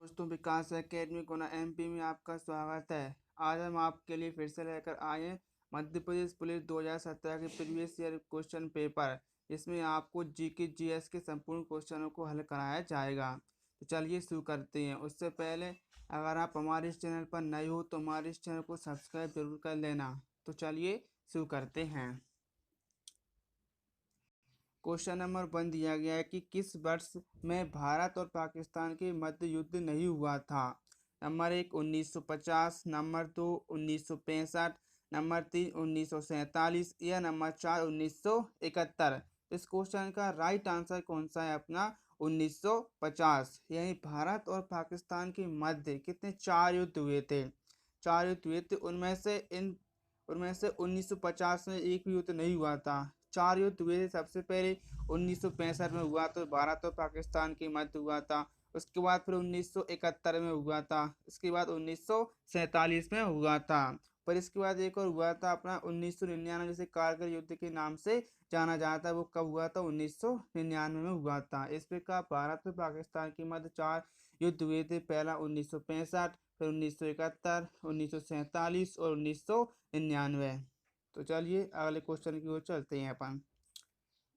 दोस्तों, विकास एकेडमी गुना एमपी में आपका स्वागत है। आज हम आपके लिए फिर से लेकर आए हैं मध्य प्रदेश पुलिस 2017 के प्रीवियस ईयर क्वेश्चन पेपर। इसमें आपको जीके जीएस के संपूर्ण क्वेश्चनों को हल कराया जाएगा। तो चलिए शुरू करते हैं। उससे पहले अगर आप हमारे इस चैनल पर नए हो तो हमारे इस चैनल को सब्सक्राइब जरूर कर लेना। तो चलिए शुरू करते हैं। क्वेश्चन नंबर 1 दिया गया है कि किस वर्ष में भारत और पाकिस्तान के मध्य युद्ध नहीं हुआ था। नंबर 1 1950, नंबर 2 1965, नंबर 3 1947 या नंबर 4 1971। इस क्वेश्चन का राइट आंसर कौन सा है अपना 1950। यानी भारत और पाकिस्तान के मध्य कितने 4 युद्ध हुए थे। 4 युद्ध हुए थे, उनमें से 1950 में एक भी युद्ध नहीं हुआ था। 4 युद्ध हुए थे। सबसे पहले 1965 में हुआ तो भारत और पाकिस्तान के मध्य हुआ था। उसके बाद फिर 1971 में हुआ था। इसके बाद 1947 में हुआ था। पर इसके बाद एक और हुआ था अपना 1999, जिसे कारगिल युद्ध के नाम से जाना जाता है। वो कब हुआ था? 1999 में हुआ था। इस प्रकार भारत और पाकिस्तान के मध्य 4 युद्ध हुए थे। पहला 1965, फिर 1971, 1947 और 1999। तो चलिए अगले क्वेश्चन की ओर चलते हैं अपन।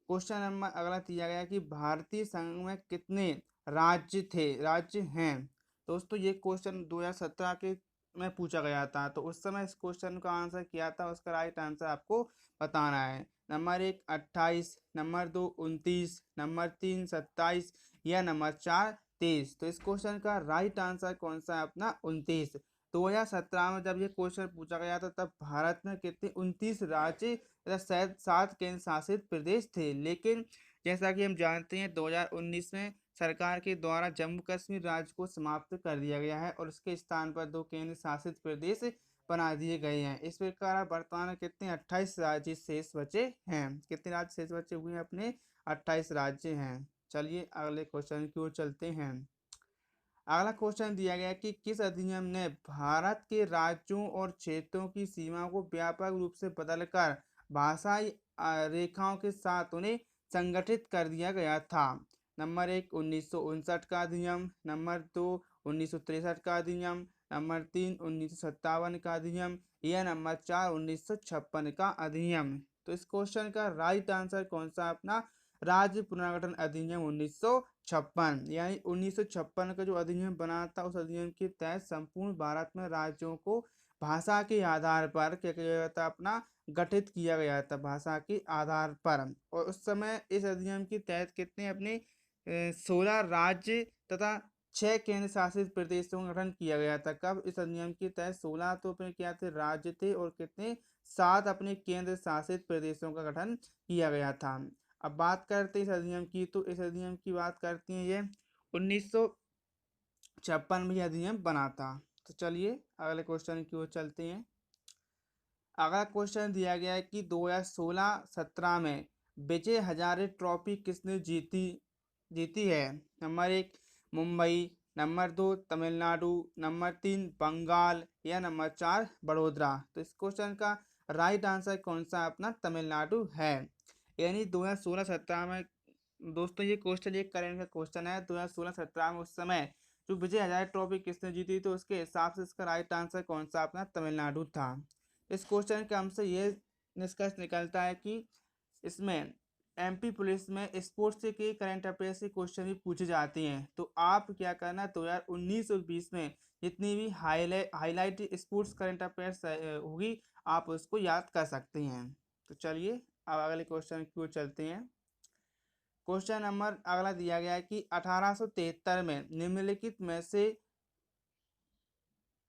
क्वेश्चन नंबर अगला दिया गया कि भारतीय संघ में कितने राज्य हैं। दोस्तों, ये क्वेश्चन 2017 के में पूछा गया था। तो उस समय इस क्वेश्चन का आंसर किया था, उसका राइट आंसर आपको बताना है। नंबर 1 28, नंबर 2 29, नंबर 3 27 या नंबर 4 23। तो इस क्वेश्चन का राइट आंसर कौन सा है अपना 29। 2017 में जब ये क्वेश्चन पूछा गया था तब भारत में कितने 29 राज्य तथा शायद 7 केंद्र शासित प्रदेश थे। लेकिन जैसा कि हम जानते हैं 2019 में सरकार के द्वारा जम्मू कश्मीर राज्य को समाप्त कर दिया गया है और उसके स्थान पर 2 केंद्र शासित प्रदेश बना दिए गए हैं। इस प्रकार वर्तमान में कितने 28 राज्य शेष बचे हैं। कितने राज्य शेष बचे हुए हैं अपने 28 राज्य हैं। चलिए अगले क्वेश्चन की ओर चलते हैं। अगला क्वेश्चन दिया गया कि किस अधिनियम ने भारत के राज्यों और क्षेत्रों की सीमा को व्यापक रूप से बदलकर भाषाई रेखाओं के साथ उन्हें संगठित कर दिया गया था। नंबर 1 1959 का अधिनियम, नंबर 2 1963 का अधिनियम, नंबर 3 1957 का अधिनियम या नंबर 4 1956 का अधिनियम। तो इस क्वेश्चन का राइट आंसर कौन सा अपना राज्य पुनर्गठन अधिनियम 1956। यानी 1956 का जो अधिनियम बना था, उस अधिनियम के तहत संपूर्ण भारत में राज्यों को भाषा के आधार पर क्या किया गया था अपना गठित किया गया था, भाषा के आधार पर। और उस समय इस अधिनियम के तहत कितने अपने 16 राज्य तथा 6 केंद्र शासित प्रदेशों का गठन किया गया था। कब इस अधिनियम के तहत 16 तो अपने क्या थे राज्य थे और कितने 7 अपने केंद्र शासित प्रदेशों का गठन किया गया था। अब बात करते हैं इस अधिनियम की। तो इस अधिनियम की बात करते हैं, ये 1956 में यह अधिनियम बना था। तो चलिए अगले क्वेश्चन की ओर चलते हैं। अगला क्वेश्चन दिया गया है कि 2016-17 में विजय हजारे ट्रॉफी किसने जीती है। Number 1 Mumbai, number 2 Tamil Nadu, number 3 Bengal या नंबर 4 बड़ोदरा। तो इस क्वेश्चन का राइट आंसर कौन सा अपना तमिलनाडु है। यानी 2016-17 में दोस्तों ये क्वेश्चन एक करंट का क्वेश्चन है। 2016-17 में उस समय जो विजय हजारे ट्रॉफी किसने जीती, तो उसके हिसाब से इसका राइट आंसर कौन सा अपना तमिलनाडु था। इस क्वेश्चन के हमसे ये निष्कर्ष निकलता है कि इसमें एमपी पुलिस में स्पोर्ट्स से के करंट अफेयर्स के क्वेश्चन भी पूछे जाते हैं। तो आप क्या करना 2019 और 20 में जितनी भी हाईलाइट स्पोर्ट्स करंट अफेयर्स होगी, आप उसको याद कर सकते हैं। तो चलिए अब अगले क्वेश्चन की ओर चलते हैं। क्वेश्चन नंबर अगला दिया गया है कि 1873 में निम्नलिखित में से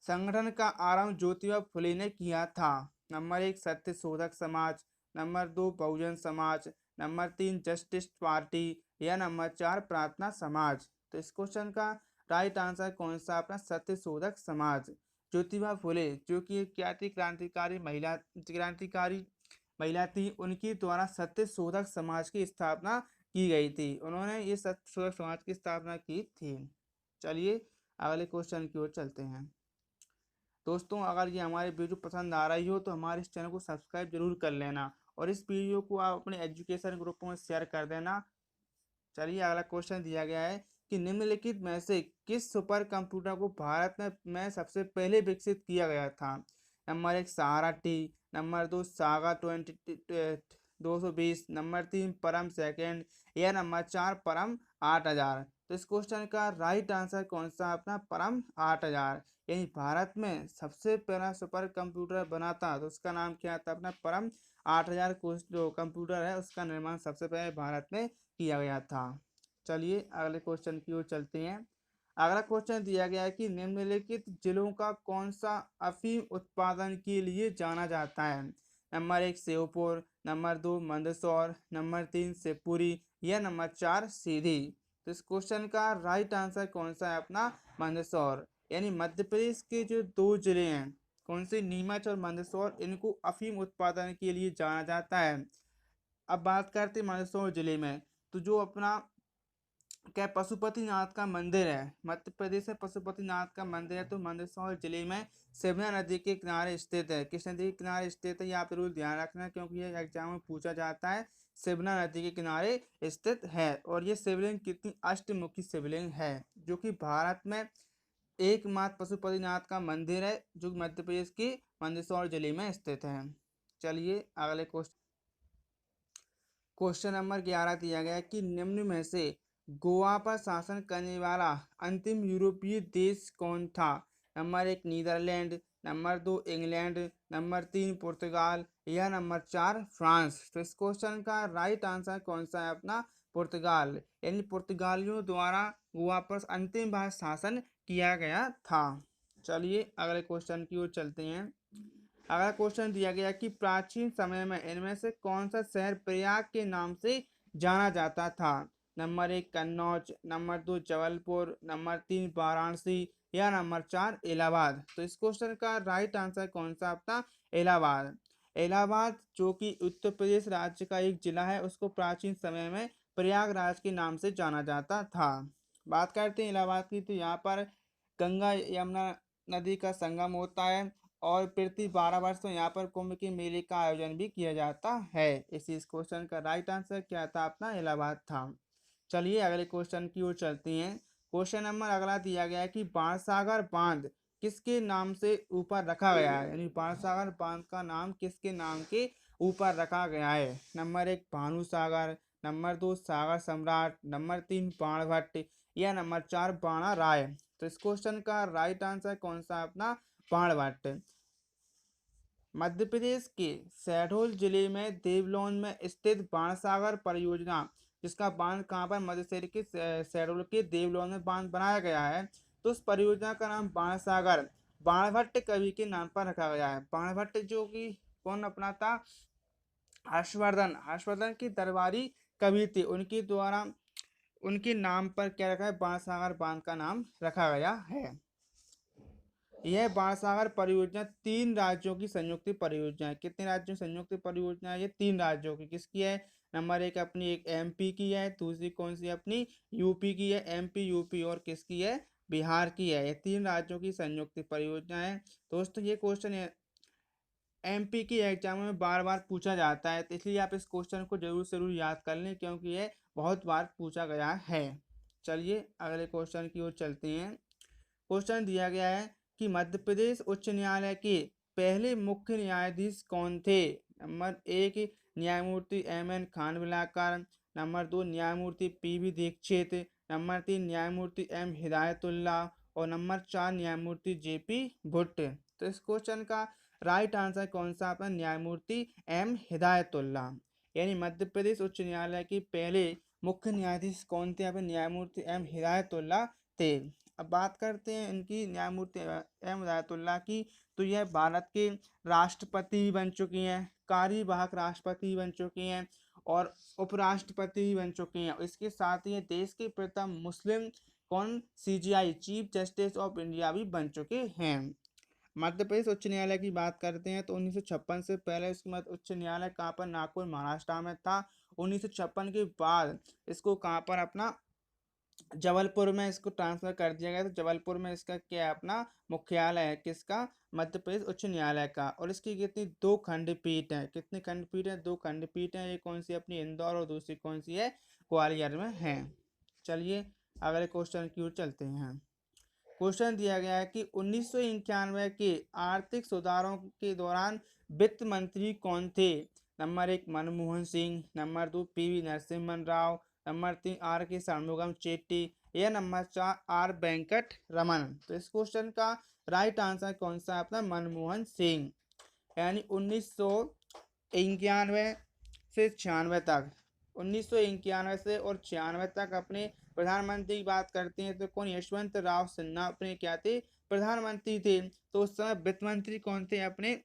संगठन का आरंभ ज्योतिबा फुले ने किया था। नंबर 1 सत्य शोधक समाज, number 2 Bahujan Samaj, number 3 justice party या नंबर 4 प्रार्थना समाज। तो इस क्वेश्चन का राइट आंसर कौन सा अपना सत्य शोधक समाज। ज्योतिबा फुले जो कि क्या थी, क्रांतिकारी महिला थी, उनके द्वारा सत्य शोधक समाज की स्थापना की गई थी। उन्होंने ये सत्य शोधक समाज की स्थापना की थी। चलिए अगले क्वेश्चन की ओर चलते हैं। दोस्तों, अगर ये हमारी वीडियो पसंद आ रही हो तो हमारे इस चैनल को सब्सक्राइब जरूर कर लेना और इस वीडियो को आप अपने एजुकेशन ग्रुप में शेयर कर देना। चलिए अगला क्वेश्चन दिया गया है कि निम्नलिखित में से किस सुपर कंप्यूटर को भारत में सबसे पहले विकसित किया गया था। नंबर 1 सहारा टी, नंबर 2 सागा 220, नंबर 3 परम सेकंड, या नंबर 4 परम 8000। तो इस क्वेश्चन का राइट आंसर कौन सा है अपना परम 8000। यानी भारत में सबसे पहला सुपर कंप्यूटर बना था तो उसका नाम क्या था अपना परम 8000। जो कंप्यूटर है उसका निर्माण सबसे पहले भारत में किया गया था। चलिए अगले क्वेश्चन की ओर चलते हैं। अगला क्वेश्चन दिया गया है कि निम्नलिखित जिलों का कौन सा अफीम उत्पादन के लिए जाना जाता है। Number 1 Sheopur, number 2 Mandsaur, number 3 Shivpuri, या नंबर 4 सीधी। तो इस क्वेश्चन का राइट आंसर कौन सा है अपना मंदसौर। यानी मध्य प्रदेश के जो दो जिले हैं कौन से, नीमच और मंदसौर, इनको अफीम उत्पादन के लिए जाना जाता है। अब बात करते हैं मंदसौर जिले में, तो जो अपना क्या पशुपतिनाथ का मंदिर है, मध्य प्रदेश में पशुपतिनाथ का मंदिर है, तो मंदसौर जिले में सिमना नदी के किनारे स्थित है। किस नदी के किनारे स्थित है ये आप जरूर ध्यान रखना क्योंकि ये एग्जाम में पूछा जाता है। सिमना नदी के किनारे स्थित है और ये शिवलिंग कितनी अष्टमुखी शिवलिंग है, जो कि भारत में एकमात्र पशुपतिनाथ का मंदिर है जो मध्य प्रदेश के मंदसौर जिले में स्थित है। चलिए अगले क्वेश्चन नंबर 11 दिया गया है कि निम्न में से गोवा पर शासन करने वाला अंतिम यूरोपीय देश कौन था। Number 1 Netherlands, number 2 England, number 3 पुर्तगाल, या नंबर 4 फ्रांस। तो इस क्वेश्चन का राइट आंसर कौन सा है अपना पुर्तगाल। यानी पुर्तगालियों द्वारा गोवा पर अंतिम बार शासन किया गया था। चलिए अगले क्वेश्चन की ओर चलते हैं। अगला क्वेश्चन दिया गया कि प्राचीन समय में इनमें से कौन सा शहर प्रयाग के नाम से जाना जाता था। Number 1 Kannauj, number 2 Jabalpur, number 3 Varanasi, या नंबर 4 इलाहाबाद। तो इस क्वेश्चन का राइट आंसर कौन सा अपना इलाहाबाद। इलाहाबाद जो कि उत्तर प्रदेश राज्य का एक जिला है, उसको प्राचीन समय में प्रयागराज के नाम से जाना जाता था। बात करते हैं इलाहाबाद की, तो यहाँ पर गंगा यमुना नदी का संगम होता है और प्रति 12 वर्ष में यहाँ पर कुंभ के मेले का आयोजन भी किया जाता है। इस क्वेश्चन का राइट आंसर क्या था अपना इलाहाबाद था। चलिए अगले क्वेश्चन की ओर चलते हैं। क्वेश्चन नंबर अगला दिया गया है कि बाणसागर बांध किसके नाम से ऊपर रखा गया है। यानी बाणसागर बांध का नाम किसके नाम के ऊपर रखा गया है। नंबर 1 भानुसागर, नंबर 2 सागर सम्राट, नंबर 3 बाणभट्ट, या नंबर 4 बाणा राय। तो इस क्वेश्चन का राइट आंसर कौन सा अपना बाणभट्ट। मध्य प्रदेश के शहडोल जिले में देवलोन में स्थित बाणसागर परियोजना, जिसका बांध कहाँ पर, मध्य शहर के शहडोल के देवलोन में बांध बनाया गया है, तो उस परियोजना का नाम बाणसागर बाणभट्ट कवि के नाम पर रखा गया है। बाणभट्ट जो कि कौन अपना था, हर्षवर्धन की दरबारी कवि थे, उनके द्वारा उनके नाम पर क्या रखा है, बाणसागर बांध का नाम रखा गया है। यह बाणसागर परियोजना 3 राज्यों की संयुक्त परियोजना है। कितने राज्यों की संयुक्त परियोजना है ये, 3 राज्यों की। किसकी है, नंबर 1 अपनी एक एमपी की है, दूसरी कौन सी अपनी यूपी की है, एमपी यूपी, और किसकी है, बिहार की है। ये 3 राज्यों की संयुक्त परियोजना है। दोस्तों ये क्वेश्चन एमपी की एग्जाम में बार बार पूछा जाता है, तो इसलिए आप इस क्वेश्चन को जरूर से जरूर याद कर लें क्योंकि ये बहुत बार पूछा गया है। चलिए अगले क्वेश्चन की ओर चलते हैं। क्वेश्चन दिया गया है कि मध्य प्रदेश उच्च न्यायालय के पहले मुख्य न्यायाधीश कौन थे। नंबर 1 न्यायमूर्ति एम.एन. खानविलकर, नंबर 2 न्यायमूर्ति पी.वी. दीक्षित, नंबर 3 न्यायमूर्ति एम हिदायतुल्ला, और नंबर 4 न्यायमूर्ति जे.पी. भुट्ट। तो इस क्वेश्चन का राइट आंसर कौन सा अपना न्यायमूर्ति एम हिदायतुल्ला। यानी मध्य प्रदेश उच्च न्यायालय के पहले मुख्य न्यायाधीश कौन थे, यहाँ पे न्यायमूर्ति एम हिदायतुल्ला थे। अब बात करते हैं इनकी न्यायमूर्ति एम हिदायतुल्ला की, तो यह भारत के राष्ट्रपति भी बन चुकी हैं, कार्यवाहक राष्ट्रपति बन चुकी हैं, और उपराष्ट्रपति भी बन चुकी हैं। इसके साथ ही देश के प्रथम मुस्लिम कौन, CGI chief justice of India भी बन चुके हैं। मध्य प्रदेश उच्च न्यायालय की बात करते हैं तो 1956 से पहले इसका उच्च न्यायालय कहाँ पर, नागपुर महाराष्ट्र में था। 1956 के बाद इसको कहाँ पर अपना जबलपुर में इसको ट्रांसफर कर दिया गया। तो जबलपुर में इसका क्या है अपना मुख्यालय है, किसका, मध्य प्रदेश उच्च न्यायालय का। और इसकी कितनी 2 खंडपीठ है, कितनी खंडपीठ है, 2 खंडपीठ है। ये कौन सी अपनी इंदौर और दूसरी कौन सी है ग्वालियर में है। चलिए अगले क्वेश्चन की ओर चलते हैं। क्वेश्चन दिया गया है कि 1991 के आर्थिक सुधारों के दौरान वित्त मंत्री कौन थे? Number 1 Manmohan Singh, number 2 PV Narasimhan Rao, number 3 R K Shanmukham Chetty या नंबर 4 आर वेंकट रमन। तो इस क्वेश्चन का राइट आंसर कौन सा है? अपना मनमोहन सिंह। यानी 1991 से 96 तक, 1991 से और 96 तक अपने प्रधानमंत्री की बात करते हैं तो कौन? यशवंत राव सिन्हा अपने क्या थे? प्रधानमंत्री थे। तो उस समय वित्त मंत्री कौन थे? अपने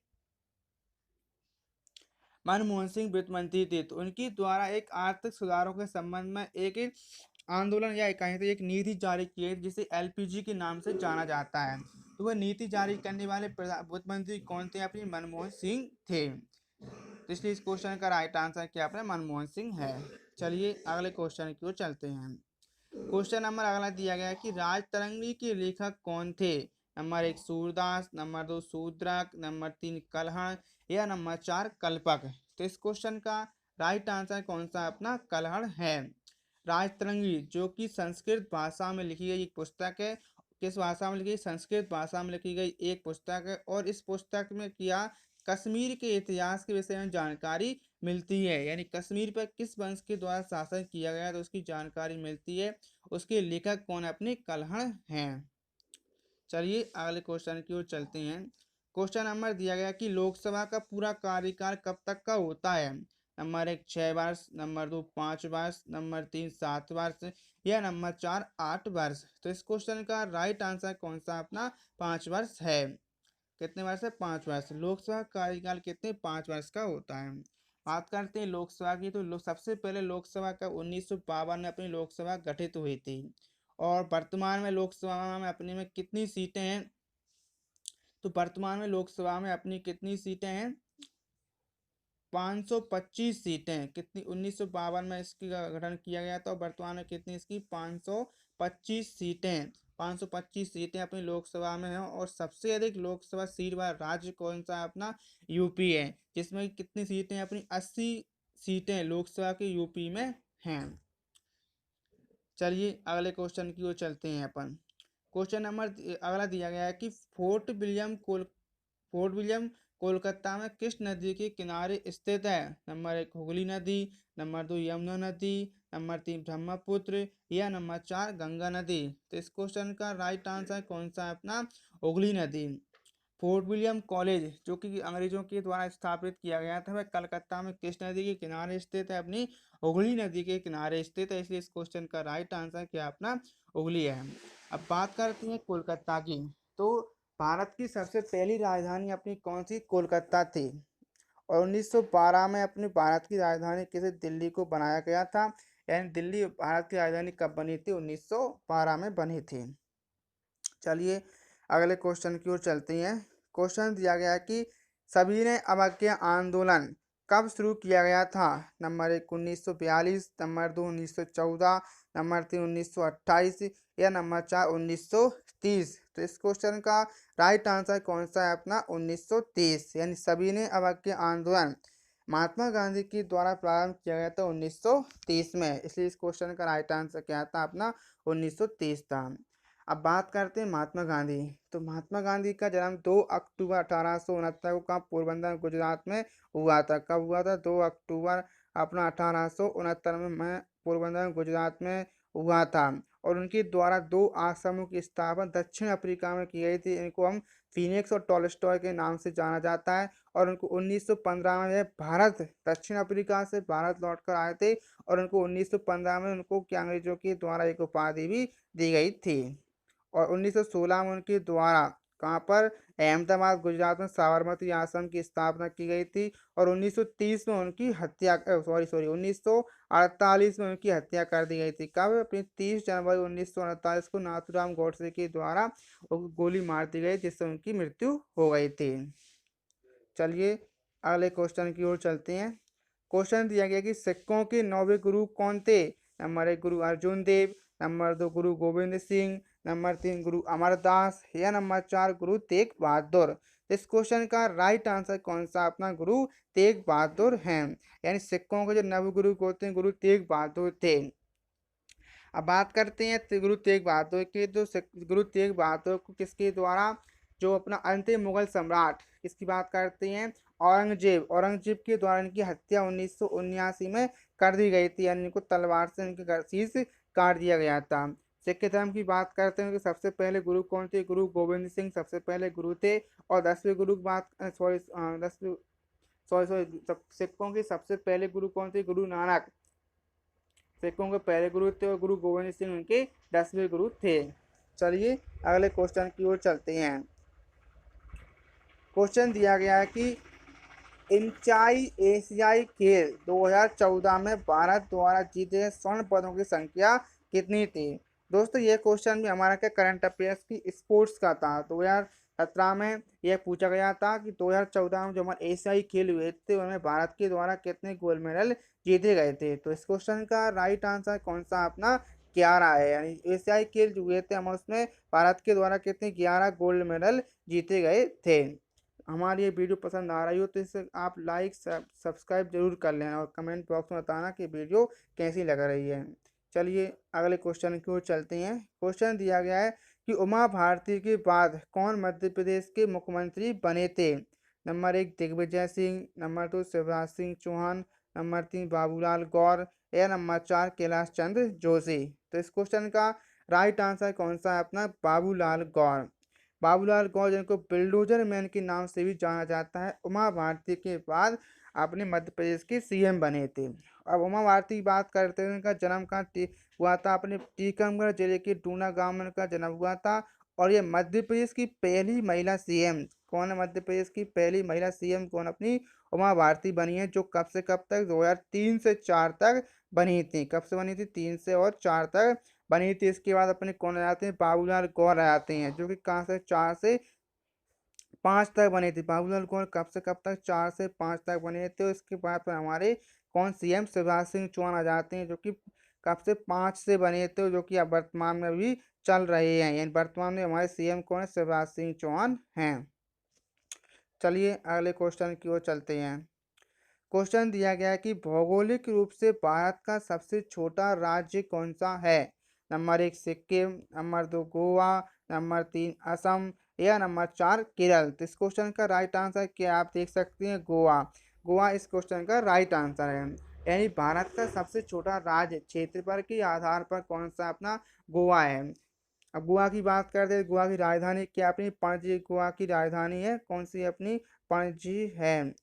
मनमोहन सिंह वित्त मंत्री थे। तो उनके द्वारा एक आर्थिक सुधारों के संबंध में एक आंदोलन या कहें तो एक नीति जारी की है जिसे एलपीजी के नाम से जाना जाता है। तो वह नीति जारी करने वाले वित्त मंत्री कौन थे? अपने मनमोहन सिंह थे। तो इसलिए इस क्वेश्चन का राइट आंसर क्या अपने मनमोहन सिंह है। चलिए अगले क्वेश्चन की ओर चलते हैं। क्वेश्चन नंबर अगला दिया गया है कि राजतरंगी के लेखक कौन थे? Number 1 Surdas, number 2 Shudraka, number 3 Kalhana या नंबर 4 कल्पक। तो इस क्वेश्चन का राइट आंसर कौन सा? अपना कल्हण है। राजतरंगी जो कि संस्कृत भाषा में लिखी गई एक पुस्तक है। किस भाषा में लिखी? संस्कृत भाषा में लिखी गई एक पुस्तक है और इस पुस्तक में किया कश्मीर के इतिहास के विषय में जानकारी मिलती है। यानी कश्मीर पर किस वंश के द्वारा शासन किया गया तो उसकी जानकारी मिलती है। उसके लेखक कौन? अपने कल्हण हैं। चलिए अगले क्वेश्चन की ओर चलते हैं। क्वेश्चन नंबर दिया गया कि लोकसभा का पूरा कार्यकाल कब तक का होता है? नंबर 1 6 वर्ष, नंबर 2 5 वर्ष, नंबर 3 7 वर्ष या नंबर 4 8 वर्ष। तो इस क्वेश्चन का राइट आंसर कौन सा? अपना 5 वर्ष है। कितने वर्ष है? 5 वर्ष। लोकसभा कार्यकाल कितने? 5 वर्ष का होता है। बात करते हैं लोकसभा की तो सबसे पहले लोकसभा का 1952 में अपनी लोकसभा गठित हुई थी। और वर्तमान में लोकसभा में अपने में कितनी सीटें हैं? तो वर्तमान में लोकसभा में अपनी कितनी सीटें हैं? 525 सीटें। कितनी? 1952 में इसकी गठन किया गया था और वर्तमान में कितनी इसकी? 525 सीटें। 525 सीटें अपनी लोकसभा में हैं और सबसे अधिक लोकसभा सीट वाला राज्य कौन सा है? अपना यूपी है, जिसमें कितनी सीटें? अपनी 80 सीटें लोकसभा के यूपी में हैं। चलिए अगले क्वेश्चन की ओर चलते हैं अपन। क्वेश्चन नंबर अगला दिया गया है कि फोर्ट विलियम कोलकाता में किस नदी के किनारे स्थित है? नंबर 1 हुगली नदी, नंबर 2 यमुना नदी, नंबर 3 ब्रह्मपुत्र या नंबर 4 गंगा नदी। तो इस क्वेश्चन का राइट आंसर कौन सा है? अपना हुगली नदी। फोर्ट विलियम कॉलेज जो कि अंग्रेजों के द्वारा स्थापित किया गया था वह कलकत्ता में किस नदी के किनारे स्थित है? अपनी हुगली नदी के किनारे स्थित है। इसलिए इस क्वेश्चन का राइट आंसर क्या अपना हुगली है। अब बात करते हैं कोलकाता की। तो भारत की सबसे पहली राजधानी अपनी कौन सी? कोलकाता थी। और 1912 में अपनी भारत की राजधानी किसे? दिल्ली को बनाया गया था। यानी दिल्ली भारत की राजधानी कब बनी थी? 1912 में बनी थी। चलिए अगले क्वेश्चन की ओर चलते हैं। क्वेश्चन दिया गया है कि सविनय अवज्ञा आंदोलन कब शुरू किया गया था? नंबर 1 1942, नंबर 2 1914, नंबर 3 1928 या नंबर 4 1930। तो इस क्वेश्चन का राइट आंसर कौन सा है? अपना 1930। यानी सविनय अवज्ञा आंदोलन महात्मा गांधी के द्वारा प्रारंभ किया गया था 1930 में। इसलिए इस क्वेश्चन का राइट आंसर क्या था? अपना 1930 था। अब बात करते हैं महात्मा गांधी। तो महात्मा गांधी का जन्म 2 अक्टूबर 1869 को कहाँ? पोरबंदर गुजरात में हुआ था। कब हुआ था? 2 अक्टूबर अपना 1869 में पोरबंदर गुजरात में हुआ था। और उनके द्वारा 2 आश्रमों की स्थापना दक्षिण अफ्रीका में की गई थी। इनको हम फीनिक्स और टॉलस्टॉय के नाम से जाना जाता है। और उनको 1915 में भारत दक्षिण अफ्रीका से भारत लौट कर आए थे और उनको 1915 में उनको क्या अंग्रेजों के द्वारा एक उपाधि भी दी गई थी। और 1916 में उनके द्वारा कहाँ पर? अहमदाबाद गुजरात में साबरमती आश्रम की स्थापना की गई थी। और 1930 में उनकी हत्या 1948 में उनकी हत्या कर दी गई थी। कब? अपनी 30 जनवरी 1948 को नाथूराम गोडसे के द्वारा गोली मार दी गई जिससे उनकी मृत्यु हो गई थी। चलिए अगले क्वेश्चन की ओर चलते हैं। क्वेश्चन दिया गया कि सिखों के 9वें गुरु कौन थे? नंबर 1 गुरु अर्जुन देव, नंबर 2 गुरु गोविंद सिंह, नंबर 3 गुरु अमरदास या नंबर 4 गुरु तेग बहादुर। इस क्वेश्चन का राइट आंसर कौन सा? अपना गुरु तेग बहादुर हैं। यानी सिखों के जो नवगुरु होते हैं गुरु तेग बहादुर थे। अब बात करते हैं गुरु तेग बहादुर की। तो गुरु तेग बहादुर को किसके द्वारा, जो अपना अंतिम मुगल सम्राट, इसकी बात करते हैं औरंगजेब के द्वारा इनकी हत्या 1979 में कर दी गई थी, यानी इनको तलवार से इनके शीश काट दिया गया था। सिख धर्म की बात करते हैं कि सबसे पहले गुरु कौन थे, गुरु गोविंद सिंह सबसे पहले गुरु थे। और 10वें गुरु की बात, सॉरी 10वें, सॉरी सिखों के सबसे पहले गुरु कौन थे, गुरु नानक सिखों के पहले गुरु थे, और गुरु गोविंद सिंह उनके 10वें गुरु थे। चलिए अगले क्वेश्चन की ओर चलते हैं। क्वेश्चन दिया गया है कि इंचाई एशियाई खेल 2014 में भारत द्वारा जीते गए स्वर्ण पदकों की संख्या कितनी थी। दोस्तों ये क्वेश्चन भी हमारा क्या करंट अफेयर्स की स्पोर्ट्स का था। 2017 में यह पूछा गया था कि 2014 में जो हमारे एशियाई खेल हुए थे उनमें भारत के द्वारा कितने गोल्ड मेडल जीते गए थे। तो इस क्वेश्चन का राइट आंसर कौन सा अपना 11 है, यानी एशियाई खेल जो हुए थे हम उसमें भारत के द्वारा कितने 11 गोल्ड मेडल जीते गए थे। हमारी ये वीडियो पसंद आ रही हो तो इसे आप लाइक सब्सक्राइब जरूर कर लें और कमेंट बॉक्स में बताना कि वीडियो कैसी लग रही है। चलिए अगले क्वेश्चन की ओर चलते हैं। क्वेश्चन दिया गया है कि उमा भारती के बाद कौन मध्य प्रदेश के मुख्यमंत्री बने थे। Number 1 Digvijaya Singh, number 2 Shivraj Singh Chouhan, number 3 Babulal Gaur, या नंबर 4 कैलाश चंद्र जोशी। तो इस क्वेश्चन का राइट आंसर कौन सा है अपना बाबूलाल गौर। बाबूलाल गौर जिनको बुलडोजर मैन के नाम से भी जाना जाता है, उमा भारती के बाद अपने मध्य प्रदेश के सीएम बने थे। अब उमा भारती की बात करते हैं, उनका जन्म कहाँ हुआ था, अपने टीकमगढ़ जिले के टूना गांव में उनका जन्म हुआ था। और ये मध्य प्रदेश की पहली महिला सीएम कौन है, मध्य प्रदेश की पहली महिला सीएम कौन, अपनी उमा भारती बनी है, जो कब से कब तक 2003 से 4 तक बनी थी। कब से बनी थी, 3 से और 4 तक बनी थी। इसके बाद अपने कौन आ जाते हैं, बाबूलाल गौर आ जाते हैं, जो कि कहाँ से 4 से 5 तक बने थे। बाबूलाल गौर कब से कब तक, 4 से 5 तक बने थे। और इसके बाद फिर हमारे कौन सीएम शिवराज सिंह चौहान आ जाते हैं, जो कि कब से 5 से बने थे, जो कि अब वर्तमान में भी चल रहे हैं, यानी वर्तमान में हमारे सीएम कौन है, शिवराज सिंह चौहान हैं। चलिए अगले क्वेश्चन की ओर चलते हैं। क्वेश्चन दिया गया है कि भौगोलिक रूप से भारत का सबसे छोटा राज्य कौन सा है। Number 1 Sikkim, number 2 Goa, number 3 Assam, या नंबर 4 केरल। तो इस क्वेश्चन का राइट आंसर क्या आप देख सकते हैं, गोवा। गोवा इस क्वेश्चन का राइट आंसर है, यानी भारत का सबसे छोटा राज्य क्षेत्रफल के आधार पर कौन सा अपना गोवा है। अब गोवा की बात करते हैं, गोवा की राजधानी क्या अपनी पणजी, गोवा की राजधानी है कौन सी, अपनी पणजी है।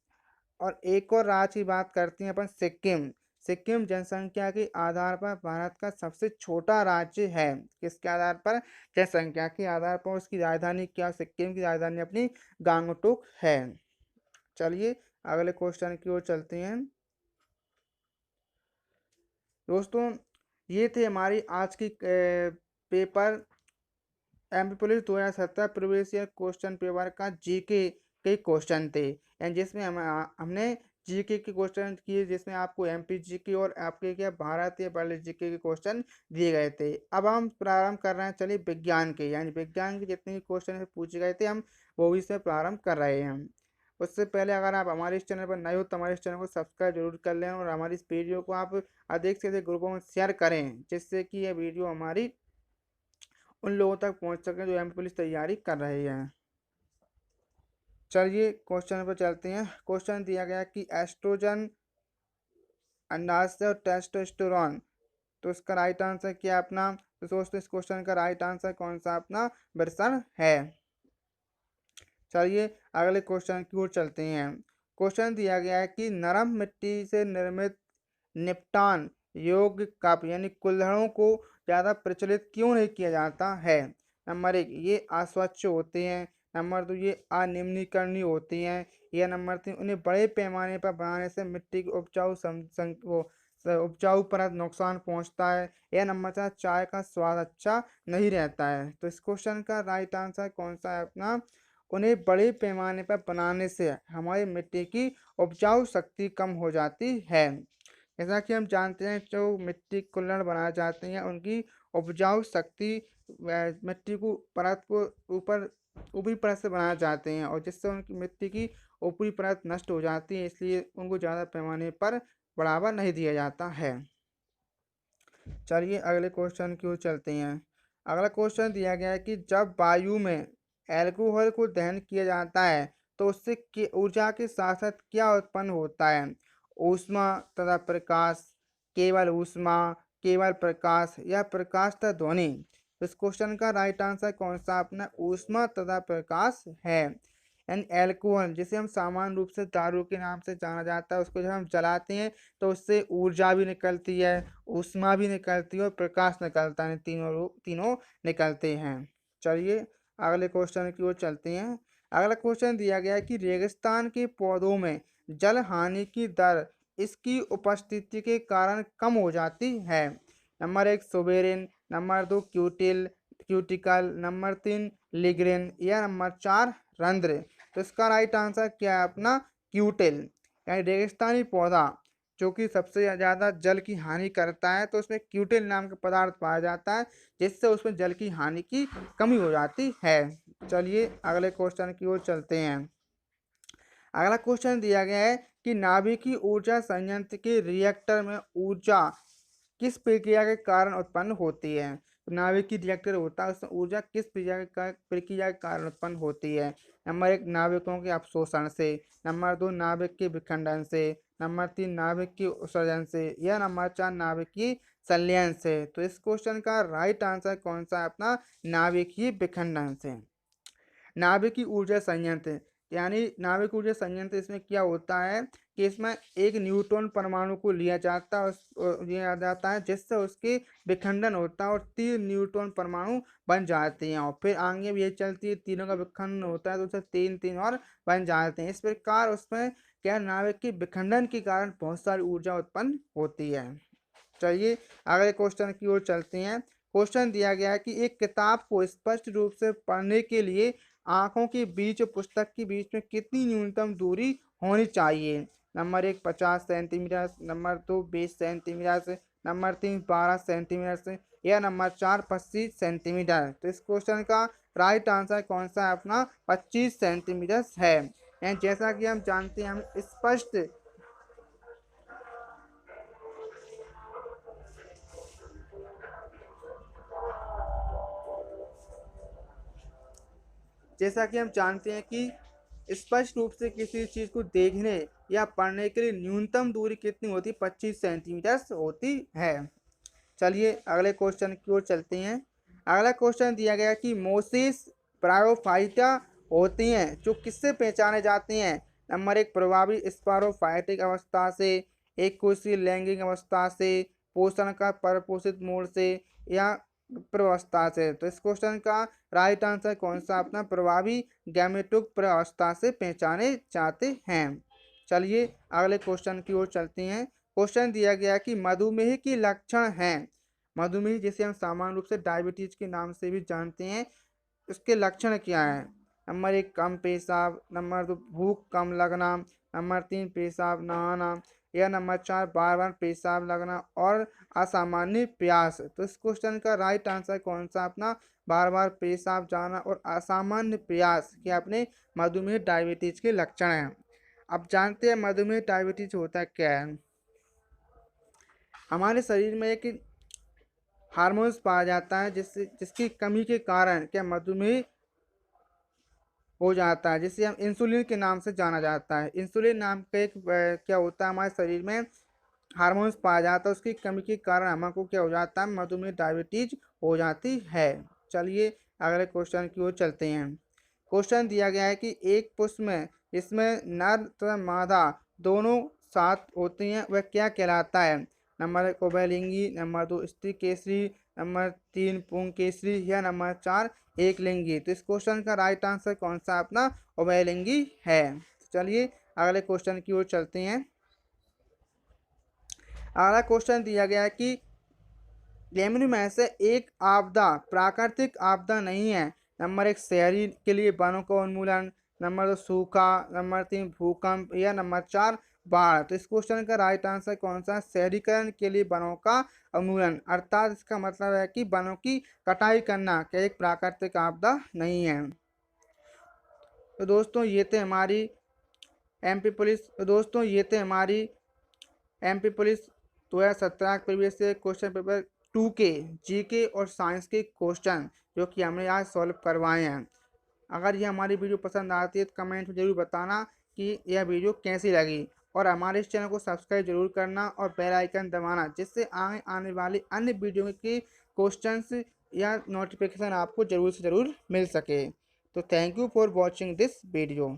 और एक और राज्य की बात करते हैं अपन, सिक्किम। सिक्किम जनसंख्या के आधार पर भारत का सबसे छोटा राज्य है। किसके आधार पर, जनसंख्या के आधार पर। उसकी राजधानी क्या, सिक्किम की राजधानी अपनी गांगटोक है। चलिए अगले क्वेश्चन की ओर चलते हैं। दोस्तों ये थे हमारी आज की paper MP police 2017 previous year question paper का जीके के क्वेश्चन थे, एंड जिसमें हमने जीके के क्वेश्चन किए, जिसमें आपको एमपी जीके और आपके क्या भारत या वर्ल्ड जीके के क्वेश्चन दिए गए थे। अब हम प्रारंभ कर रहे हैं, चलिए विज्ञान के, यानी विज्ञान के जितने भी क्वेश्चन पूछे गए थे हम वो भी इसमें प्रारंभ कर रहे हैं। उससे पहले अगर आप हमारे इस चैनल पर नए हो तो हमारे इस चैनल को सब्सक्राइब जरूर कर लें, और हमारी इस वीडियो को आप अधिक से अधिक ग्रुपों में शेयर करें, जिससे कि यह वीडियो हमारी उन लोगों तक पहुंच सके जो एमपी पुलिस तैयारी कर रहे हैं। चलिए क्वेश्चन पर चलते हैं। क्वेश्चन दिया गया कि एस्ट्रोजन, अंडाशय और टेस्टोस्टेरोन, तो इसका राइट आंसर क्या अपना। तो दोस्तों इस क्वेश्चन का राइट आंसर कौन सा अपना वृषण है। चलिए अगले क्वेश्चन की ओर चलते हैं। क्वेश्चन दिया गया है कि नरम मिट्टी से निर्मित निपटान योग्य कप यानी कुल्हड़ों को ज़्यादा प्रचलित क्यों नहीं किया जाता है। नंबर 1 ये अस्वच्छ होते हैं, नंबर 2 ये अनिम्नीकरणीय होती हैं, या नंबर 3 उन्हें बड़े पैमाने पर बनाने से मिट्टी की उपजाऊ परत नुकसान पहुंचता है, या नंबर 4 चाय का स्वाद अच्छा नहीं रहता है। तो इस क्वेश्चन का राइट आंसर कौन सा है अपना, उन्हें बड़े पैमाने पर बनाने से हमारी मिट्टी की उपजाऊ शक्ति कम हो जाती है। जैसा कि हम जानते हैं जो मिट्टी कुल्हड़ बनाए जाते हैं उनकी उपजाऊ शक्ति मिट्टी को परत को ऊपर ऊपरी परत से बनाए जाते हैं, और जिससे उनकी मिट्टी की ऊपरी परत नष्ट हो जाती है, इसलिए उनको ज़्यादा पैमाने पर बढ़ावा नहीं दिया जाता है। चलिए अगले क्वेश्चन की ओर चलते हैं। अगला क्वेश्चन दिया गया है कि जब वायु में अल्कोहल को दहन किया जाता है तो उससे ऊर्जा के साथ साथ क्या उत्पन्न होता है? ऊष्मा तथा प्रकाश, केवल ऊष्मा, केवल प्रकाश या प्रकाश तथा ध्वनि? तो इस क्वेश्चन का राइट आंसर कौन सा अपना ऊष्मा तथा प्रकाश है। यानी एल्कोहल जिसे हम सामान्य रूप से दारू के नाम से जाना जाता है, उसको जब हम जलाते हैं तो उससे ऊर्जा भी निकलती है, ऊष्मा भी निकलती है और प्रकाश निकलता है, तीनों निकलते हैं। चलिए अगले क्वेश्चन की ओर चलते हैं। अगला क्वेश्चन दिया गया है कि रेगिस्तान के पौधों में जल हानि की दर इसकी उपस्थिति के कारण कम हो जाती है। नंबर 1 सोबेरिन, नंबर 2 क्यूटिकल, नंबर 3 लिग्रिन या नंबर 4 रंध्र? तो इसका राइट आंसर क्या है अपना क्यूटिल। यानी रेगिस्तानी पौधा जो कि सबसे ज़्यादा जल की हानि करता है, तो उसमें क्यूटिल नाम का पदार्थ पाया जाता है जिससे उसमें जल की हानि की कमी हो जाती है। चलिए अगले क्वेश्चन की ओर चलते हैं। अगला क्वेश्चन दिया गया है कि नाभिकीय ऊर्जा संयंत्र के रिएक्टर में ऊर्जा किस प्रक्रिया के कारण उत्पन्न होती है? तो नाभिकीय रिएक्टर होता है, उसमें ऊर्जा किस प्रक्रिया के कारण उत्पन्न होती है? नंबर 1 नाभिकों के अपशोषण से, नंबर 2 नाभिक के विखंडन से, नंबर 3 नाभिक के उत्सर्जन से या नंबर 4 नाभिकीय संलयन से? तो इस क्वेश्चन का राइट आंसर कौन सा है अपना नाभिकीय विखंडन से। नाभिकीय ऊर्जा संयंत्र यानी नाभिक ऊर्जा संयंत्र, इसमें क्या होता है कि इसमें एक न्यूट्रॉन परमाणु को लिया जाता है जिससे उसके विखंडन होता है और 3 न्यूट्रॉन परमाणु बन जाते हैं और फिर आगे भी ये चलती है, तीनों का विखंडन होता है तो उससे 3 और बन जाते हैं। इस प्रकार उसमें क्या नाभिक के विखंडन के कारण बहुत सारी ऊर्जा उत्पन्न होती है। चलिए अगले क्वेश्चन की ओर चलते हैं। क्वेश्चन दिया गया है कि एक किताब को स्पष्ट रूप से पढ़ने के लिए आंखों के बीच और पुस्तक के बीच में कितनी न्यूनतम दूरी होनी चाहिए? Number 1 50 centimetre, number 2 20 centimetre, number 3 12 centimetre या नंबर 4 25 सेंटीमीटर? तो इस क्वेश्चन का राइट आंसर कौन सा है अपना 25 सेंटीमीटर है। जैसा कि हम जानते हैं, हम स्पष्ट जैसा कि हम जानते हैं कि स्पष्ट रूप से किसी चीज को देखने या पढ़ने के लिए न्यूनतम दूरी कितनी होती है? 25 सेंटीमीटर होती है। चलिए अगले क्वेश्चन की ओर चलते हैं। अगला क्वेश्चन दिया गया कि मोसिस ब्रायोफाइटा होती हैं जो किससे पहचाने जाते हैं? नंबर 1 प्रभावी स्पारोफाइटिक अवस्था से, एक कोशीय लैंगिक अवस्था से, पोषण का परपोषित मोड से या प्रवस्था से? तो इस क्वेश्चन का राइट आंसर कौन सा अपना प्रभावी गैमेटोक प्रवस्था से पहचाने जाते हैं। चलिए अगले क्वेश्चन की ओर चलते हैं। क्वेश्चन दिया गया कि मधुमेह के लक्षण हैं, मधुमेह जिसे हम सामान्य रूप से डायबिटीज के नाम से भी जानते हैं, उसके लक्षण क्या है? नंबर 1 कम पेशाब, नंबर 2 भूख कम लगना, नंबर 3 पेशाब न आना या नंबर 4 बार बार पेशाब लगना और असामान्य प्यास? तो इस क्वेश्चन का राइट आंसर कौन सा अपना बार बार पेशाब जाना और असामान्य प्यास के अपने मधुमेह डायबिटीज के लक्षण हैं। अब जानते हैं मधुमेह डायबिटीज होता क्या है। हमारे शरीर में एक हार्मोन्स पाया जाता है जिसकी कमी के कारण क्या मधुमेह हो जाता है, जिसे हम इंसुलिन के नाम से जाना जाता है। इंसुलिन नाम का एक क्या होता है हमारे शरीर में हार्मोन्स पाया जाता है, उसकी कमी के कारण हमको क्या हो जाता है मधुमेह डायबिटीज हो जाती है। चलिए अगले क्वेश्चन की ओर चलते हैं। क्वेश्चन दिया गया है कि एक पुष्प में इसमें नर तथा मादा दोनों साथ होती हैं वह क्या कहलाता है? नंबर 1 उभयलिंगी, नंबर 2 स्त्री केसरी, नंबर 3 पुंग केसरी या नंबर 4 एक लिंगी? तो इस क्वेश्चन का राइट आंसर कौन सा अपना उभयलिंगी है। चलिए अगले क्वेश्चन की ओर चलते हैं। अगला क्वेश्चन दिया गया है कि निम्न में से एक आपदा प्राकृतिक आपदा नहीं है। नंबर 1 शहरी के लिए वनों का उन्मूलन, नंबर 2 सूखा, नंबर 3 भूकंप या नंबर 4 बाढ़? तो इस क्वेश्चन का राइट आंसर कौन सा? शहरीकरण के लिए वनों का उन्मूलन, अर्थात इसका मतलब है कि वनों की कटाई करना क्या एक प्राकृतिक आपदा नहीं है। तो दोस्तों ये थे हमारी MP police 2017 previous question paper 2K GK और साइंस के क्वेश्चन जो कि हमने आज सॉल्व करवाए हैं। अगर ये हमारी वीडियो पसंद आती है तो कमेंट में ज़रूर बताना कि यह वीडियो कैसी लगी, और हमारे इस चैनल को सब्सक्राइब जरूर करना और बेल आइकन दबाना, जिससे आगे आने वाली अन्य वीडियो के क्वेश्चंस या नोटिफिकेशन आपको ज़रूर से ज़रूर मिल सके। तो thank you for watching this video.